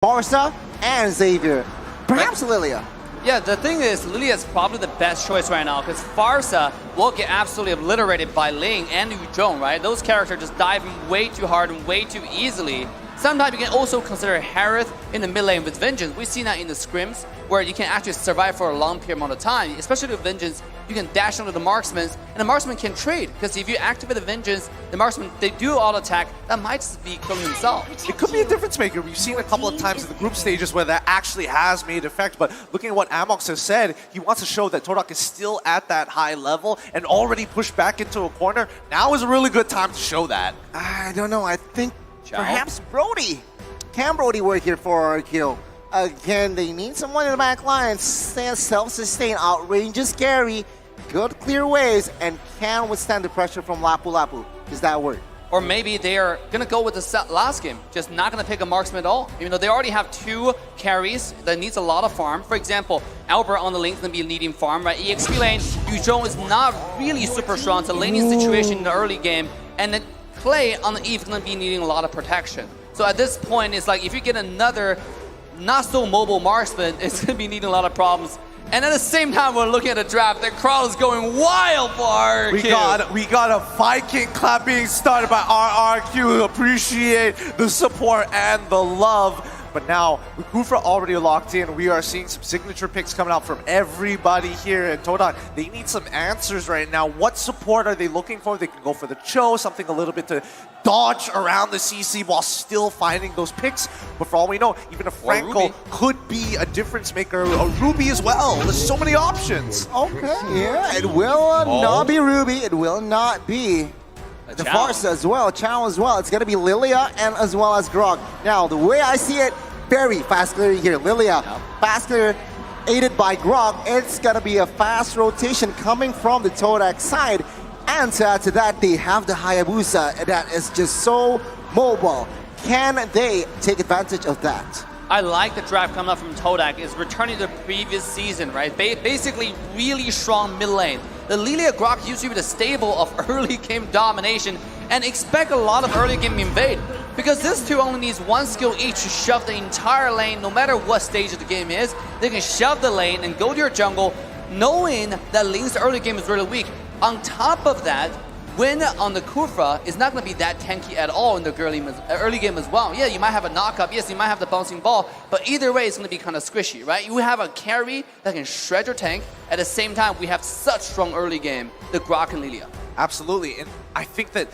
Barca and Xavier. Perhaps Lilia. Yeah, the thing is, Lilia is probably the best choice right now because Farsa will get absolutely obliterated by Ling and Yu Zhong, right? Those characters just dive in way too hard and way too easily. Sometimes you can also consider Harith in the mid lane with Vengeance. We've seen that in the scrims where you can actually survive for a long period amount of time. Especially with Vengeance, you can dash onto the marksmen and the marksman can trade. Because if you activate the Vengeance, the marksman, they do auto attack, that might just be killing himself. It could be a difference maker. We've seen a couple of times in the group stages where that actually has made effect. But looking at what Amox has said, he wants to show that Todak is still at that high level and already pushed back into a corner. Now is a really good time to show that. I don't know. I think perhaps Brody. Can Brody work here for RRQ? Again, they need someone in the back line. Self-sustain, outrageous carry, good clear waves, and can withstand the pressure from Lapu Lapu. Does that work? Or maybe they are going to go with the last game, just not going to pick a marksman at all. Even though they already have two carries that needs a lot of farm. For example, Albert on the lane is going to be needing farm, right? EXP lane, Yu Zhong is not really super strong. It's a laning situation in the early game. And then Clay on the Eve is going to be needing a lot of protection. So at this point, it's like if you get another not so mobile marksman, it's going to be needing a lot of problems. And at the same time, we're looking at the draft. The crowd is going wild for RRQ. We got a Viking clap being started by RRQ. Appreciate the support and the love. But now, with Kufra already locked in, we are seeing some signature picks coming out from everybody here at Todak. They need some answers right now. What support are they looking for? They can go for the Cho, something a little bit to dodge around the CC while still finding those picks. But for all we know, even a Franco could be a difference maker. A Ruby as well. There's so many options. Okay, yeah, it will not be Ruby. It will not be the Farsa as well, Chao as well. It's going to be Lilia and as well as Grog. Now, the way I see it, very fast clearing here. Lilia, fast clear, aided by Grog. It's going to be a fast rotation coming from the Todak side. And to add to that, they have the Hayabusa that is just so mobile. Can they take advantage of that? I like the draft coming up from Todak. Is returning to the previous season, right? Basically, really strong mid lane. The Lilia Grok used to be the stable of early game domination and expect a lot of early game invade. Because this two only needs one skill each to shove the entire lane, no matter what stage of the game is. They can shove the lane and go to your jungle, knowing that Ling's early game is really weak. On top of that, Win on the Kufra is not going to be that tanky at all in the early game as well. Yeah, you might have a knockup, yes, you might have the bouncing ball, but either way, it's going to be kind of squishy, right? You have a carry that can shred your tank. At the same time, we have such strong early game, the Grok and Lilia. Absolutely, and I think that,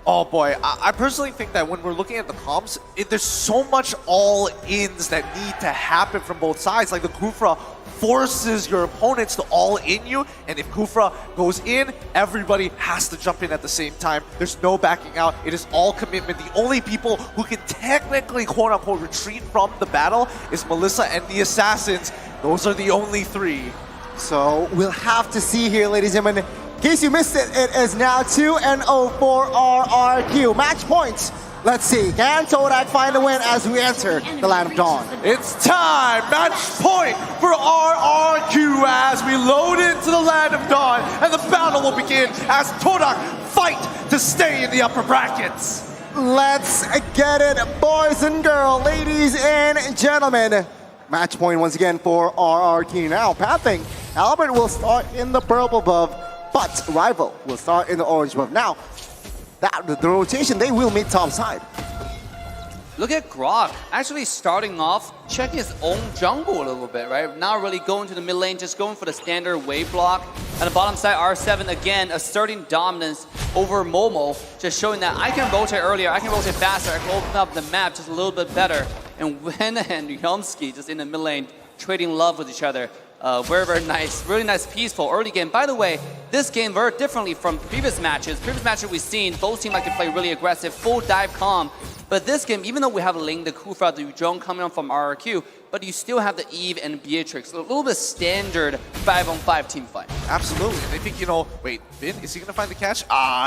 oh boy, I personally think that when we're looking at the comps, there's so much all-ins that need to happen from both sides. Like the Kufra forces your opponents to all-in you, and if Kufra goes in, everybody has to jump in at the same time. There's no backing out. It is all commitment. The only people who can technically, quote-unquote, retreat from the battle is Melissa and the Assassins. Those are the only three. So we'll have to see here, ladies and gentlemen. In case you missed it, it is now 2-0 for RRQ. Match points. Let's see. Can Todak find a win as we enter the Land of Dawn? It's time. Match point for RRQ as we load into the Land of Dawn, and the battle will begin as Todak fight to stay in the upper brackets. Let's get it, boys and girls, ladies and gentlemen. Match point once again for RRQ. Now, pathing. Albert will start in the purple buff, but Rival will start in the orange buff. Now, the rotation, they will meet top side. Look at Grok actually starting off, checking his own jungle a little bit, right? Not really going to the mid lane, just going for the standard wave block. On the bottom side, R7 again asserting dominance over Momo, just showing that I can rotate earlier, I can rotate faster, I can open up the map just a little bit better. And Wen and Yomsky just in the mid lane trading love with each other. Very, very nice, really nice, peaceful early game. By the way, this game very differently from previous matches. Previous matches we've seen, both teams like to play really aggressive, full dive calm. But this game, even though we have Ling, the Kufra, the Yu Zhong coming on from RRQ, but you still have the Eve and Beatrix. A little bit standard 5-on-5 team fight. Absolutely. And I think, you know, wait, Vin, is he going to find the catch?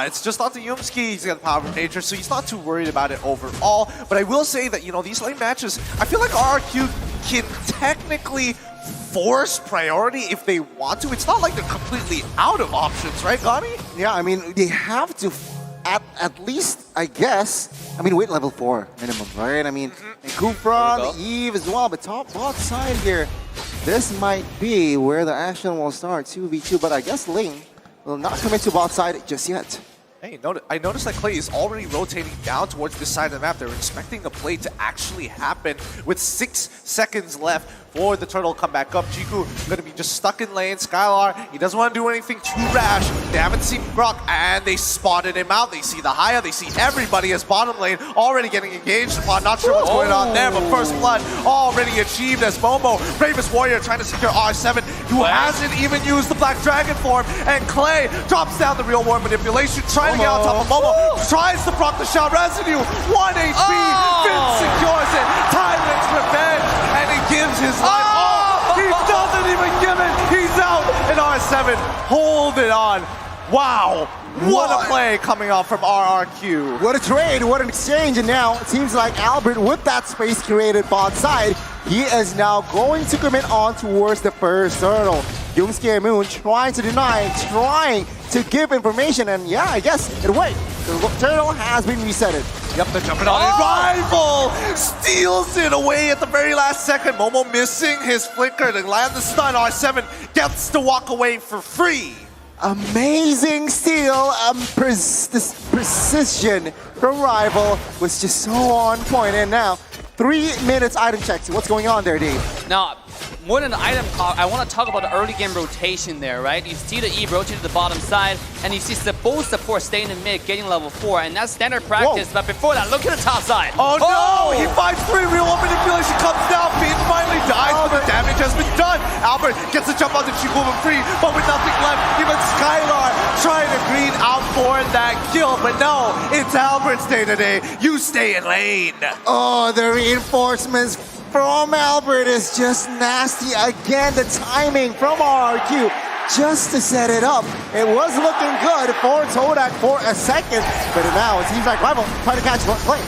It's just onto Yumski. He's got the power of nature, so he's not too worried about it overall. But I will say that, you know, these late matches, I feel like RRQ can technically force priority if they want to. It's not like they're completely out of options, right, Gami? Yeah, I mean, they have to at least, I guess. I mean, wait, level 4 minimum, right? I mean, and Kufra, Eve as well, but top bot side here. This might be where the action will start, 2v2, but I guess Ling will not commit to bot side just yet. Hey, I noticed that Clay is already rotating down towards this side of the map. They're expecting a play to actually happen with 6 seconds left for the turtle to come back up. Jiku gonna be just stuck in lane. Skylar, he doesn't want to do anything too rash. They haven't seen Grok, and they spotted him out. They see the Haya, they see everybody as bottom lane already getting engaged upon. Not sure what's going on there, but first blood already achieved as Momo, Bravest Warrior, trying to secure R7, who hasn't even used the Black Dragon form. And Clay drops down the real war manipulation, trying to get on top of Momo, tries to proc the shot residue. 1 HP, Finn secures it. Tyrant's revenge, and he gives his life. Oh, he doesn't even give it. He's out, and R7 hold it on. Wow, what a play coming off from RRQ. What a trade, what an exchange, and now it seems like Albert, with that space created bot side, he is now going to commit on towards the first turtle. Yoongsuke and Moon trying to deny, trying to give information, and yeah, I guess it went. The turtle has been resetted. Yep, they're jumping on his rival. Steals it away at the very last second. Momo missing his flicker to land the stun. R7 gets to walk away for free. Amazing steal, this precision from rival was just so on point, and now 3 minutes item checks. What's going on there, Dave? Now, more than the item talk, I want to talk about the early game rotation there, right? You see the Eve rotate to the bottom side, and you see both support staying in mid, getting level 4, and that's standard practice. Whoa. But before that, look at the top side. Oh no! He finds 3, real world manipulation comes down, Bean finally dies, but the damage has been done. Albert gets a jump onto Chico free, but with nothing left, even Skylar trying to green out for that kill, but no, it's Albert's day today. You stay in lane. Oh, the reinforcements from Albert is just nasty. Again, the timing from RRQ just to set it up. It was looking good for Todak for a second, but now it seems like rival trying to catch Clay.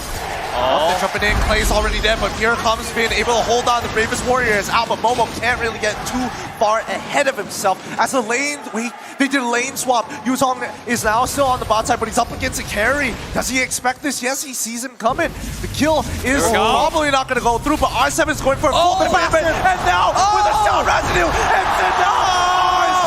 Oh, jumping in, Clay's already dead, but here comes Finn, able to hold on. The Bravest Warrior is out, but Momo can't really get too far ahead of himself. As the lane, they did a lane swap. Yuzong is now still on the bot side, but he's up against a carry. Does he expect this? Yes, he sees him coming. The kill is probably not going to go through, but R7 is going for a full commitment, and now with a shot residue, it's enough!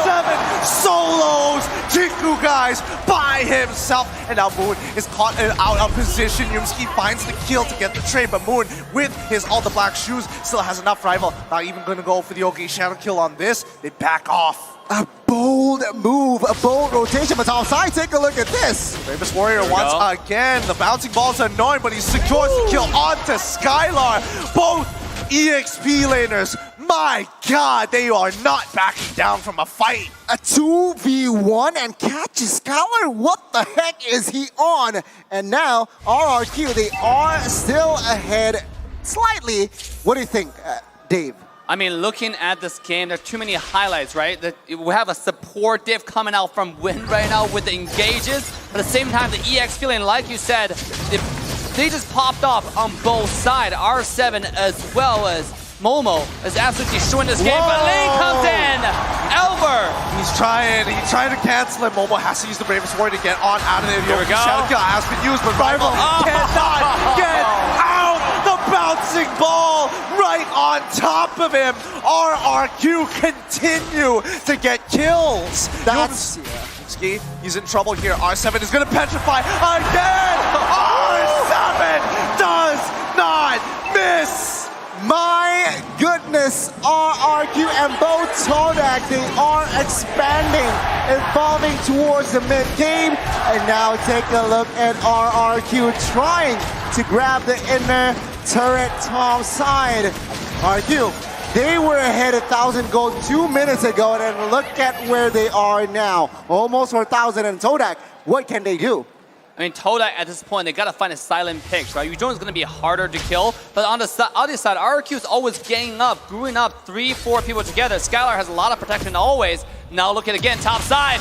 R7 solos Jiku, guys, by himself, and now Moon is caught out of position. Yumski finds the kill to get the trade, but Moon, with his all the black shoes, still has enough rival. Not even going to go for the OK shadow kill on this. They back off. A bold move, a bold rotation, but outside, take a look at this. Bravest Warrior once again. The bouncing ball's annoying, but he secures the kill onto Skylar. Both EXP laners, my God, they are not backing down from a fight. A 2v1 and catches Skylar. What the heck is he on? And now RRQ, they are still ahead slightly. What do you think, Dave? I mean, looking at this game, there are too many highlights, right? We have a support diff coming out from Win right now with the engages. But at the same time, the EXP lane, like you said, they just popped off on both sides. R7 as well as Momo is absolutely destroying this game, but Lane comes in. Albert. He's trying to cancel it. Momo has to use the Bravest Warrior to get on out of there. Here we go. Shadow kill has been used, but rival cannot get out. The bouncing ball right on top of him. RRQ continue to get kills. That's he's in trouble here. R7 is going to petrify again. R7 does not miss. My goodness, RRQ and both Todak, they are expanding, evolving towards the mid-game. And now take a look at RRQ trying to grab the inner turret top side. RRQ, they were ahead 1,000 gold 2 minutes ago, and look at where they are now. Almost 4,000, and Todak, what can they do? I mean, Todak at this point, they gotta find a silent pick, right? Yuzong is gonna be harder to kill, but on the other side, RRQ is always ganging up, growing up 3-4 people together. Skylar has a lot of protection always. Now look at again, top side.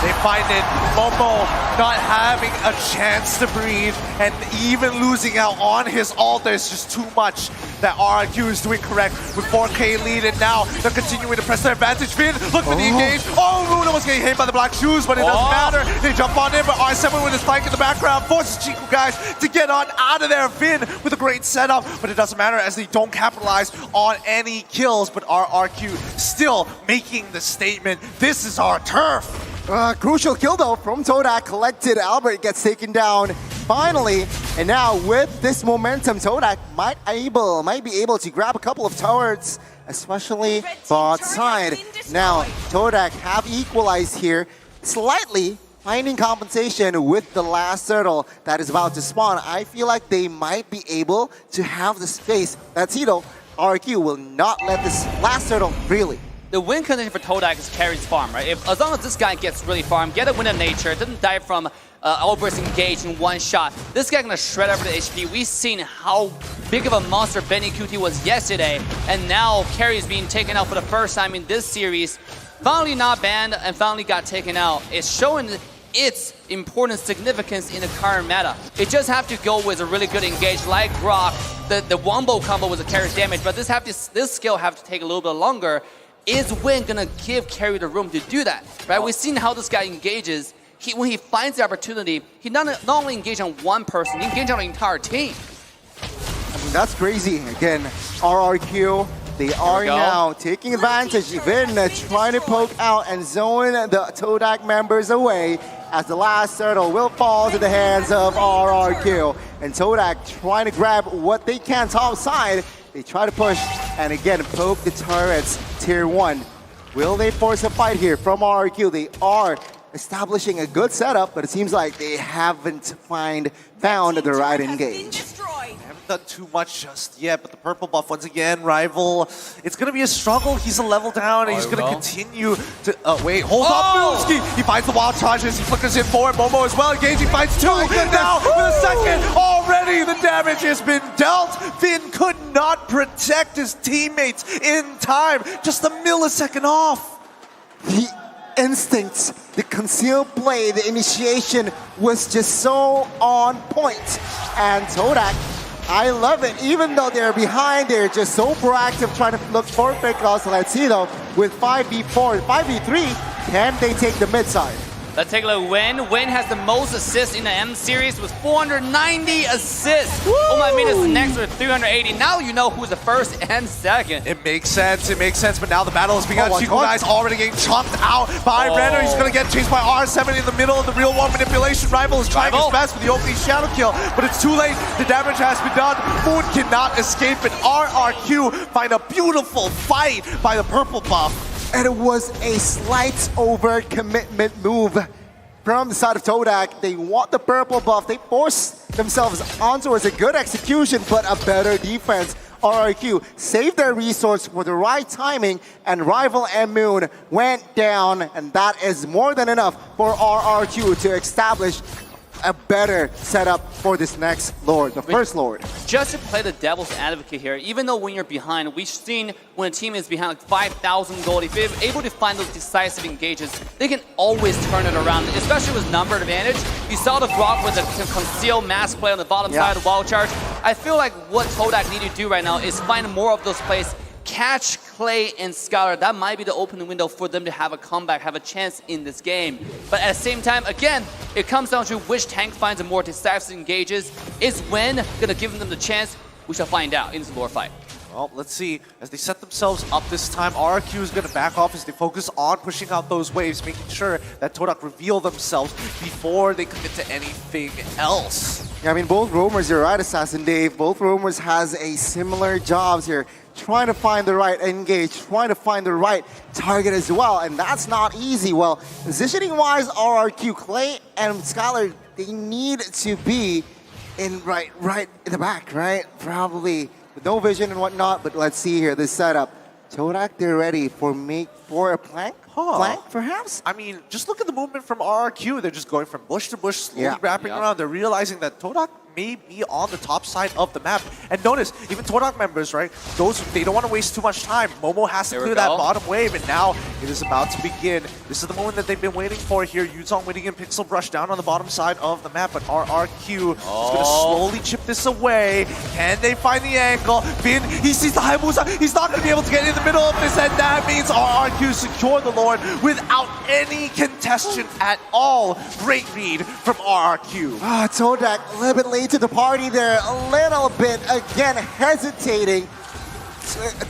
They find it. Momo not having a chance to breathe and even losing out on his ult. There's just too much that RRQ is doing correct with 4K lead, and now they're continuing to press their advantage. Finn, look for the engage. Oh, Luna was getting hit by the black shoes, but it doesn't matter. They jump on in, but R7 with his flank in the background forces Chico guys to get on out of there. Finn with a great setup, but it doesn't matter as they don't capitalize on any kills. But RRQ still making the statement, this is our turf. Crucial kill though from Todak, collected. Albert gets taken down finally, and now with this momentum, Todak might be able to grab a couple of turrets, especially bot side. Now Todak have equalized here slightly, finding compensation with the last turtle that is about to spawn. I feel like they might be able to have the space. That's Tito. RRQ will not let this last turtle really. The win condition for Todak is carries farm, right? As long as this guy gets really farm, get a win of nature, doesn't die from Albert's engage in one shot, this guy gonna shred over the HP. We've seen how big of a monster Benny QT was yesterday, and now Carry is being taken out for the first time in this series. Finally not banned and finally got taken out. It's showing its important significance in the current meta. It just have to go with a really good engage like Grok. The wombo combo was a carry's damage, but this skill have to take a little bit longer. Is Win gonna give Carry the room to do that, right? We've seen how this guy engages. When he finds the opportunity, he not only engages on one person, he engages on the entire team. I mean, that's crazy. Again, RRQ, they are now taking advantage. Vin trying to poke out and zone the Todak members away as the last turtle will fall to the hands of RRQ. And Todak trying to grab what they can top side. They try to push and again poke the turrets. Tier 1. Will they force a fight here from RRQ? They are establishing a good setup, but it seems like they haven't found the right engage. They haven't done too much just yet, but the purple buff once again, rival. It's gonna be a struggle. He's a level down, and he's gonna continue to. Wait, hold up, Boomski. He finds the wild charges. He flickers in forward. Momo as well. Engaging, finds two. Now with a second, already the damage has been dealt. Finn could not protect his teammates in time. Just a millisecond off. The instincts, the concealed play, the initiation was just so on point. And Todak, I love it. Even though they're behind, they're just so proactive trying to look for pickoffs. Let's see though, with 5v4, 5v3, can they take the mid side? Let's take a look. Win has the most assists in the M series with 490 assists. Woo! Oh my goodness, next with 380. Now you know who's the first and second. It makes sense, but now the battle has begun. Chico guys already getting chopped out by Renner. He's gonna get chased by R7 in the middle of the real one manipulation. Rival is trying his best with the opening shadow kill, but it's too late. The damage has been done. Moon cannot escape it. RRQ find a beautiful fight by the purple buff. And it was a slight overcommitment move from the side of Todak. They want the purple buff. They force themselves onto it. It's a good execution, but a better defense. RRQ saved their resource for the right timing, and Rival and Moon went down, and that is more than enough for RRQ to establish a better setup for this next Lord, the first Lord. Just to play the devil's advocate here, even though when you're behind, we've seen when a team is behind like 5,000 gold, if they're able to find those decisive engages, they can always turn it around, especially with number advantage. You saw the Grok with a concealed mass play on the bottom side of the wall charge. I feel like what Todak need to do right now is find more of those plays, catch Clay and Scholar. That might be the opening window for them to have a comeback, have a chance in this game. But at the same time, again, it comes down to which tank finds a more decisive engages. Is Wen gonna give them the chance? We shall find out in this lore fight. Well, let's see. As they set themselves up this time, RRQ is going to back off as they focus on pushing out those waves, making sure that Todak reveal themselves before they commit to anything else. Yeah, I mean, both roamers, you're right, Assassin Dave. Both roamers has a similar jobs here. Trying to find the right engage, trying to find the right target as well, and that's not easy. Well, positioning-wise, RRQ, Clay and Scholar, they need to be in right in the back, right? Probably with no vision and whatnot, but let's see here, this setup. Todak, they're ready for a plank? Plank, perhaps? I mean, just look at the movement from RRQ. They're just going from bush to bush, slowly wrapping around. They're realizing that Todak may be on the top side of the map. And notice, even Todak members, right? They don't want to waste too much time. Momo has to clear that bottom wave, and now it is about to begin. This is the moment that they've been waiting for here. Yuzong waiting in Pixel Brush down on the bottom side of the map, but RRQ is going to slowly chip this away. Can they find the angle? Bin, he sees the Hayabusa. He's not going to be able to get in the middle of this, and that means RRQ secure the Lord without any contention at all. Great read from RRQ. Todak a little bit late to the party there, a little bit, again, hesitating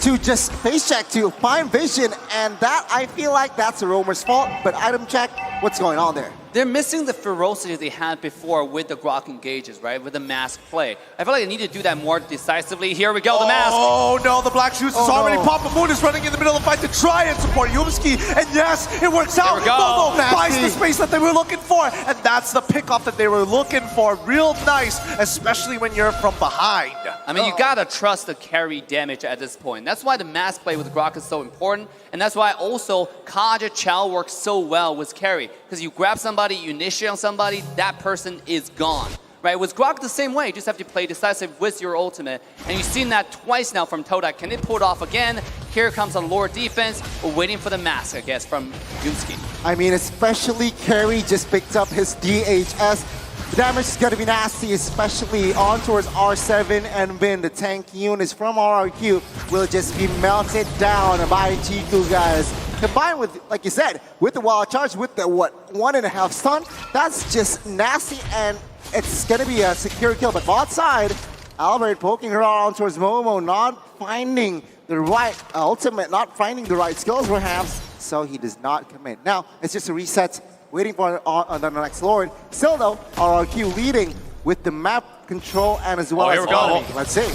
to just face check to find vision, and that, I feel like that's the roamer's fault, but item check, what's going on there? They're missing the ferocity they had before with the Grok engages, right? With the mask play. I feel like they need to do that more decisively. Here we go, the mask. Oh no, the Black Shoes is already popped. Moon is running in the middle of the fight to try and support Yumski. And yes, it works out. Momo finds the space that they were looking for. And that's the pickoff that they were looking for. Real nice, especially when you're from behind. I mean, you gotta trust the carry damage at this point. That's why the mask play with Grok is so important. And that's why also Kaja Chow works so well with carry. Because you grab somebody, you initiate on somebody, that person is gone. Right? With Grok the same way, you just have to play decisive with your ultimate. And you've seen that twice now from Todak. Can it pull it off again? Here comes a Lord defense. We're waiting for the mask, I guess, from Yumski. I mean, especially Carry just picked up his DHS. The damage is going to be nasty, especially on towards R7 and Vin. The tank units from RRQ will just be melted down by Chiku, guys. Combined with, like you said, with the wild charge, with the, 1.5 stun, that's just nasty, and it's going to be a secure kill. But bot side, Albert poking her around towards Momo, not finding the right ultimate, not finding the right skills perhaps, so he does not commit. Now, it's just a reset, waiting for the next Lord. Still though, RRQ leading with the map control and as well as go. Let's see.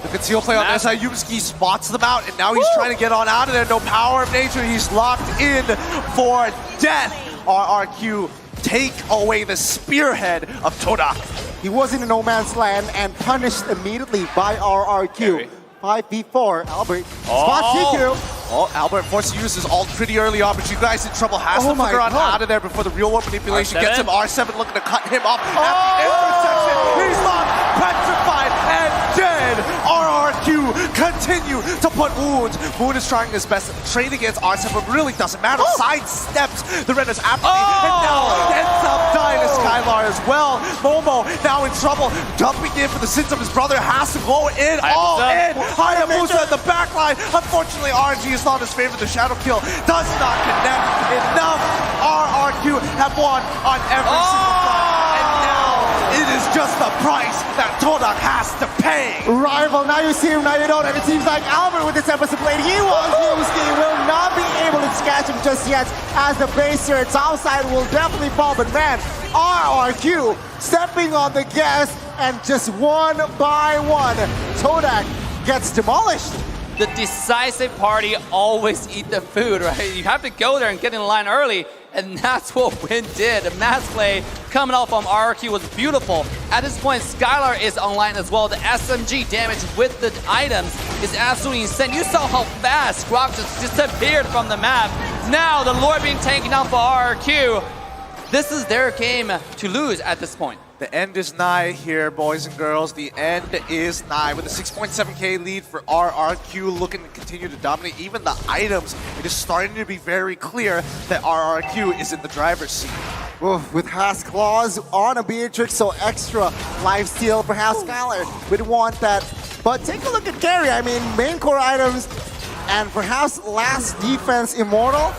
The conceal play on this side, Yumski spots them out, and now he's trying to get on out of there. No power of nature, he's locked in for death. RRQ take away the spearhead of Todak. He was in a no man's land and punished immediately by RRQ. 5v4, Albert spots CQ. Albert forced to use his ult pretty early on, but you guys in trouble. Has to figure out of there before the real world manipulation gets him. R7 looking to cut him off at the intersection. He's locked, petrified, and dead. RRQ continue to put wounds. Moon is trying his best to trade against R7, but really doesn't matter. Sidesteps the Renner's apathy, and now ends up dying to Skylar as well. Momo now in trouble, jumping in for the sins of his brother, has to go in, all in. Hayabusa at the back line. Unfortunately, RNG is not his favorite. The shadow kill does not connect enough. RRQ have won on every single time, and now it is just the price that Todak has to pay. Rival, now you see him, now you don't, and it seems like Albert with this episode played, he will not be able to catch him just yet, as the base here, topside will definitely fall, but man, RRQ stepping on the gas, and just one by one, Todak gets demolished. The decisive party always eat the food, right? You have to go there and get in line early, and that's what Win did. The mass play coming out from RRQ was beautiful. At this point, Skylar is online as well. The SMG damage with the items is absolutely insane. You saw how fast Grok just disappeared from the map. Now the Lord being taken down for RRQ. This is their game to lose at this point. The end is nigh here, boys and girls. The end is nigh. With a 6.7k lead for RRQ, looking to continue to dominate even the items. It is starting to be very clear that RRQ is in the driver's seat. Oof, with Haas Claws on a Beatrix, so extra life steal. Perhaps Skylar would want that. But take a look at carry. I mean, main core items and perhaps last defense Immortal.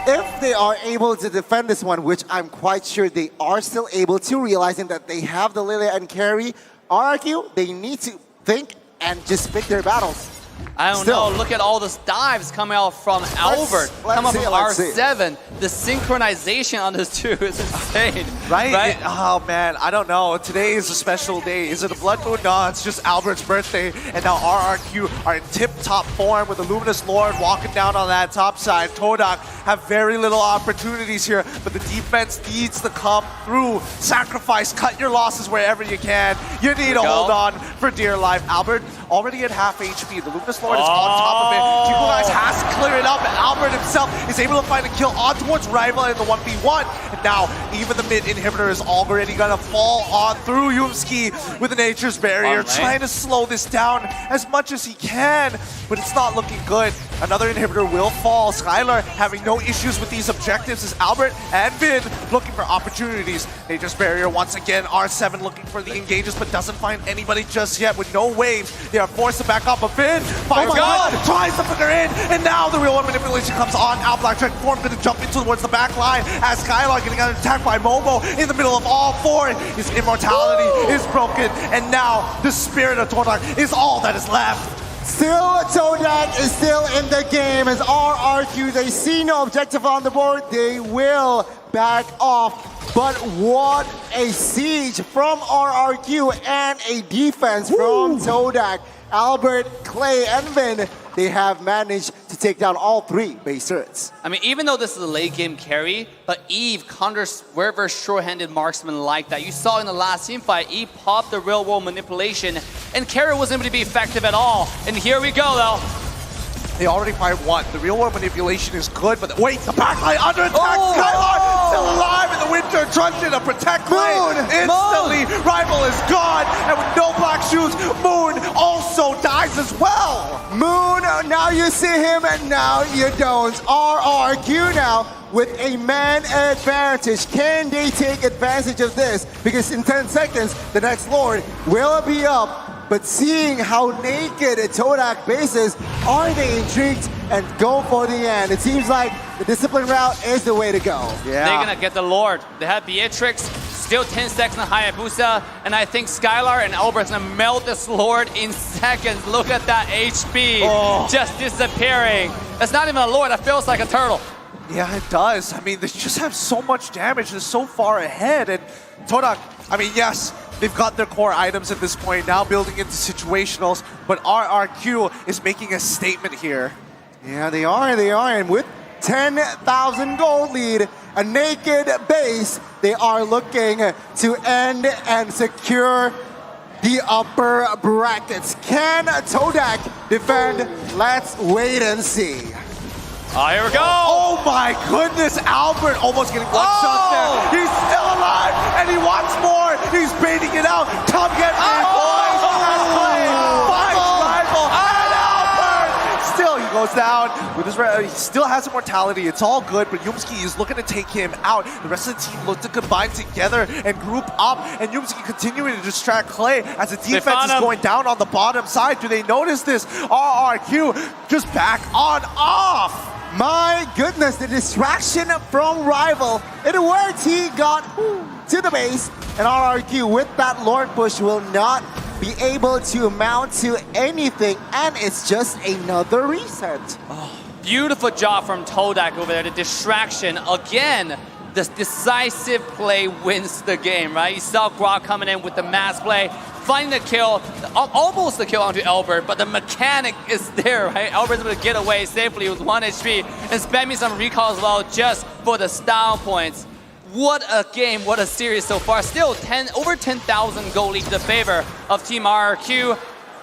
If they are able to defend this one, which I'm quite sure they are still able to, realizing that they have the Lilia and carry, RRQ, they need to think and just pick their battles. I don't know. Look at all those dives coming out from Albert, coming from R7. The synchronization on those two is insane. Right? Oh man, I don't know. Today is a special day. Is it a blood moon? No, it's just Albert's birthday. And now RRQ are in tip-top form with the Luminous Lord walking down on that top side. Todak have very little opportunities here, but the defense needs to come through. Sacrifice, cut your losses wherever you can. You need to hold on for dear life. Albert already at half HP. The Luminous Lord is on top of it. Chico guys has to clear it up, and Albert himself is able to find a kill on towards Rival in the 1v1. And but now even the mid inhibitor is already gonna fall on through Yumski with the Nature's Barrier, trying to slow this down as much as he can, but it's not looking good. Another inhibitor will fall. Skylar having no issues with these objectives as Albert and Vin looking for opportunities. Nature's Barrier once again, R7 looking for the engages, but doesn't find anybody just yet with no waves. They are forced to back up, but Vin fires God, tries to flicker in, and now the real one manipulation comes on. Out Black Track Form gonna jump into towards the back line as Skylar getting attacked by Momo in the middle of all four. His immortality is broken, and now the spirit of Todak is all that is left. Still, Todak is still in the game as RRQ, they see no objective on the board, they will back off. But what a siege from RRQ and a defense from Todak. Albert, Clay, and Vin, they have managed to take down all three base turrets. I mean, even though this is a late game carry, but Eve counters very short-handed marksman like that. You saw in the last team fight, Eve popped the real world manipulation, and carry wasn't able to be effective at all. And here we go, though. They already fired one. The real world manipulation is good, but wait, the backline under attack. Skylar still alive in the winter, truncheon to protect Clay. Instantly, Rival is gone, and with no black shoes, Moon also dies as well. Moon, now you see him, and now you don't. RRQ now with a man advantage. Can they take advantage of this? Because in 10 seconds, the next Lord will be up. But seeing how naked Todak bases, are they intrigued and go for the end? It seems like the discipline route is the way to go. Yeah. They're gonna get the Lord. They have Beatrix, still 10 seconds on Hayabusa, and I think Skylar and Albert's gonna melt this Lord in seconds. Look at that HP just disappearing. That's not even a Lord, that feels like a turtle. Yeah, it does. I mean, they just have so much damage. They're so far ahead. And Todak, I mean, yes, they've got their core items at this point, now building into situationals, but RRQ is making a statement here. Yeah, they are. And with 10,000 gold lead, a naked base, they are looking to end and secure the upper brackets. Can Todak defend? Let's wait and see. Here we go! Oh my goodness, Albert almost getting one shot there. He's still alive, and he wants more. He's baiting it out. Come get me, boys! Finds Rival, and Albert! Still, he goes down. With his, he still has immortality. It's all good, but Yumski is looking to take him out. The rest of the team look to combine together and group up, and Yumski continuing to distract Clay as the defense is going down on the bottom side. Do they notice this? RRQ just back on off. My goodness, the distraction from Rival. It worked. He got to the base, and RRQ with that Lord push will not be able to amount to anything, and it's just another reset. Beautiful job from Todak over there. The distraction again. The decisive play wins the game, right? You saw Grok coming in with the mass play, finding the kill, almost the kill onto Albert, but the mechanic is there, right? Albert's able to get away safely with 1 HP and spamming some recall as well just for the style points. What a game, what a series so far. Still over 10,000 gold lead to the favor of Team RRQ.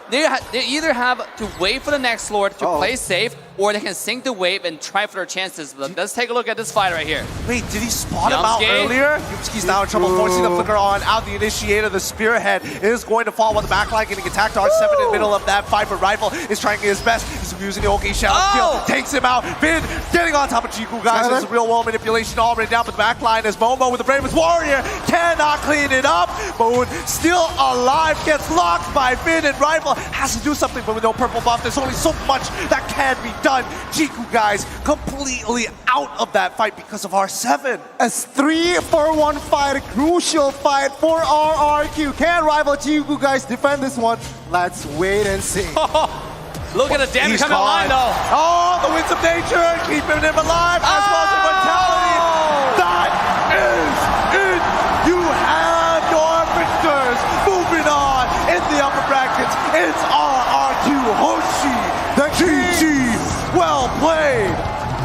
They either have to wait for the next Lord to play safe, or they can sink the wave and try for their chances. Let's take a look at this fight right here. Wait, did he spot him out earlier? Yumski's now in trouble, forcing the flicker on out. The initiator, the spearhead, is going to fall while the backline getting attacked. R7 in the middle of that fight, but Rival is trying his best. He's using the OK Shadow kill, takes him out. Vin getting on top of Chiku, guys. There's a real world manipulation already down, but the backline as Momo with the Bravest Warrior cannot clean it up. Moon still alive, gets locked by Vin, and Rival has to do something, but with no purple buff, there's only so much that can be done. Chiku, guys, completely out of that fight because of R7. A 3-for-1 fight, a crucial fight for RRQ. Can Rival Chiku, guys, defend this one? Let's wait and see. Look at the damage coming online, though. Oh, the winds of nature, keeping him alive, as well as immortality. That is it. You have your victors. Moving on in the upper brackets, it's RRQ Hoshi. The GG. Well played.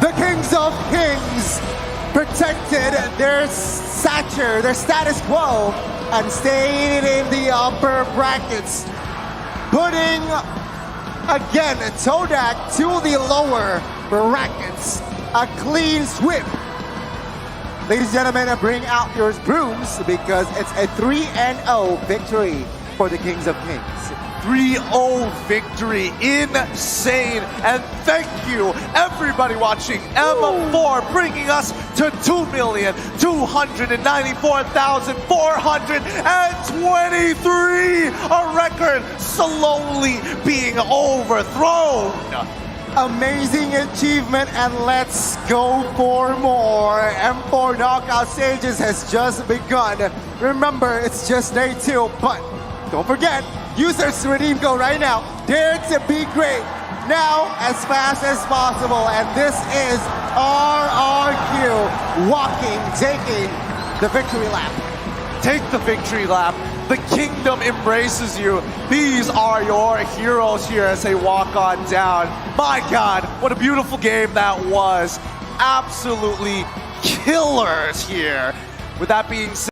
The Kings of Kings protected their stature, their status quo, and stayed in the upper brackets, putting again Todak to the lower brackets. A clean sweep Ladies and gentlemen, bring out your brooms because it's a 3-0 victory for the Kings of Kings. 3-0 victory. Insane. And thank you, everybody watching Emma4, bringing us to 2,294,423. A record slowly being overthrown. Amazing achievement, and let's go for more. M4 Knockout Stages has just begun. Remember, it's just day 2, but don't forget, use our redeem code right now. Dare to be great. Now, as fast as possible. And this is RRQ taking the victory lap. Take the victory lap. The kingdom embraces you. These are your heroes here as they walk on down. My God, what a beautiful game that was. Absolutely killers here. With that being said,